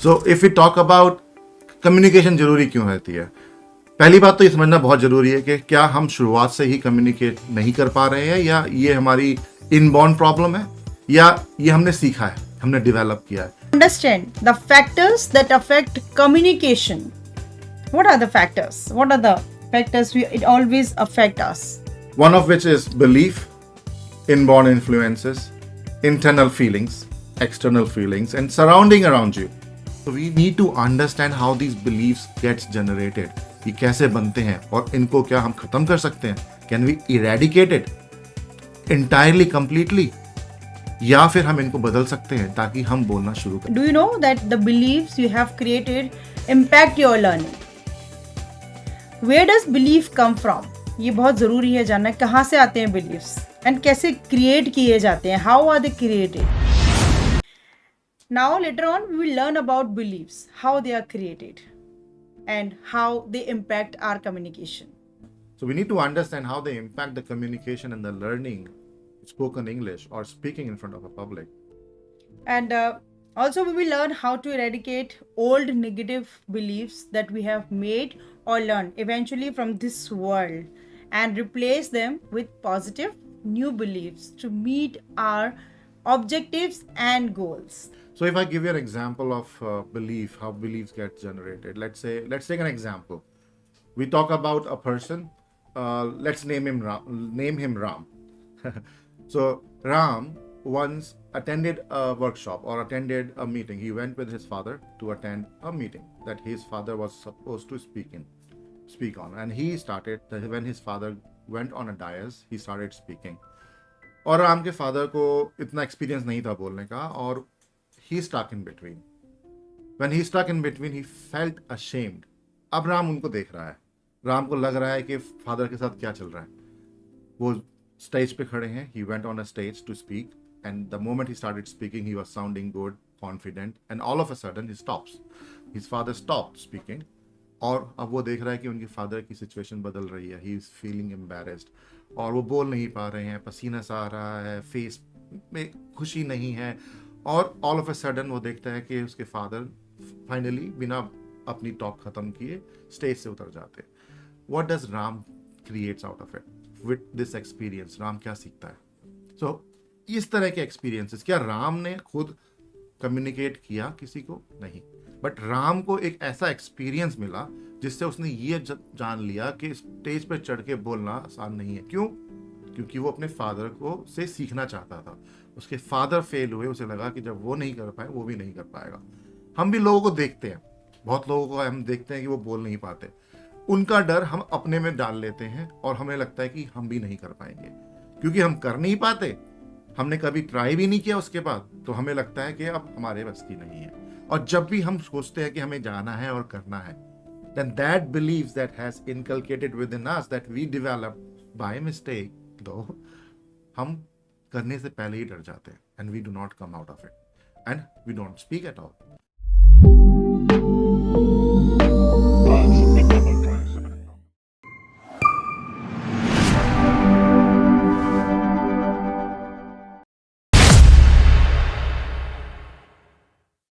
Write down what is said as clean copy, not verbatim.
So if we talk about communication जरूरी क्यों रहती है, पहली बात तो ये समझना बहुत जरूरी है कि क्या हम शुरुआत से ही कम्युनिकेट नहीं कर पा रहे हैं, या ये हमारी इनबॉर्न प्रॉब्लम है, या ये हमने सीखा है, हमने डेवलप किया है. Understand the factors that affect communication. What are the factors? What are the factors it always affect us? One of which is belief, inborn influences, internal feelings, external feelings, and surrounding around you. So we need to understand how these beliefs gets generated. ये कैसे बनते हैं और इनको क्या हम खत्म कर सकते हैं? Can we eradicate it entirely, completely? या फिर हम इनको बदल सकते हैं ताकि हम बोलना शुरू करें. Do you know that the beliefs you have created impact your learning? Where does belief come from? ये बहुत ज़रूरी है जानना, कहाँ से आते हैं beliefs and कैसे create किए जाते हैं, how are they created? Now later on we will learn about beliefs, how they are created and how they impact our communication. So we need to understand how they impact the communication and the learning spoken English or speaking in front of a public. And also we will learn how to eradicate old negative beliefs that we have made or learned eventually from this world and replace them with positive new beliefs to meet our objectives and goals. So if I give you an example of belief, how beliefs get generated, let's take an example. We talk about a person. Let's name him Ram. So Ram once attended a workshop or attended a meeting. He went with his father to attend a meeting that his father was supposed to speak on, and he started. When his father went on a dais, he started speaking. और राम के father को इतना experience नहीं था बोलने का, और he stuck in between. When he stuck in between, he felt ashamed. अब राम उनको देख रहा है, राम को लग रहा है कि फादर के साथ क्या चल रहा है. वो स्टेज पे खड़े हैं. He went on a stage to speak, and the moment he started speaking, he was sounding good, confident, and all of a sudden he stops. His father stopped speaking, और अब वो देख रहा है कि उनके फादर की सिचुएशन बदल रही है. He is feeling embarrassed, और वो बोल नहीं पा रहे हैं, पसीना सा आ रहा है, फेस में खुशी नहीं है, और ऑल ऑफ अ सडन वो देखता है कि उसके फादर फाइनली बिना अपनी टॉक खत्म किए स्टेज से उतर जाते. What does Ram creates out of it with this experience? Ram क्या सीखता है? सो इस तरह के एक्सपीरियंसेस, क्या राम ने खुद कम्युनिकेट किया किसी को? नहीं, बट राम को एक ऐसा एक्सपीरियंस मिला जिससे उसने ये जान लिया कि स्टेज पर चढ़ के बोलना आसान नहीं है. क्यों? क्योंकि वो अपने फादर को से सीखना चाहता था. उसके फादर फेल हुए, उसे लगा कि जब वो नहीं कर पाए वो भी नहीं कर पाएगा. हम भी लोगों को देखते हैं, बहुत लोगों को हम देखते हैं कि वो बोल नहीं पाते. उनका डर हम अपने में डाल लेते हैं और हमें लगता है कि हम भी नहीं कर पाएंगे. क्योंकि हम कर नहीं पाते, हमने कभी ट्राई भी नहीं किया उसके बाद, तो हमें लगता है कि अब हमारे बस की नहीं है. और जब भी हम सोचते हैं कि हमें जाना है और करना है, then that beliefs that has inculcated within us that we develop by mistake, though, हम करने से पहले ही डर जाते हैं, and we do not come out of it, and we don't speak at all.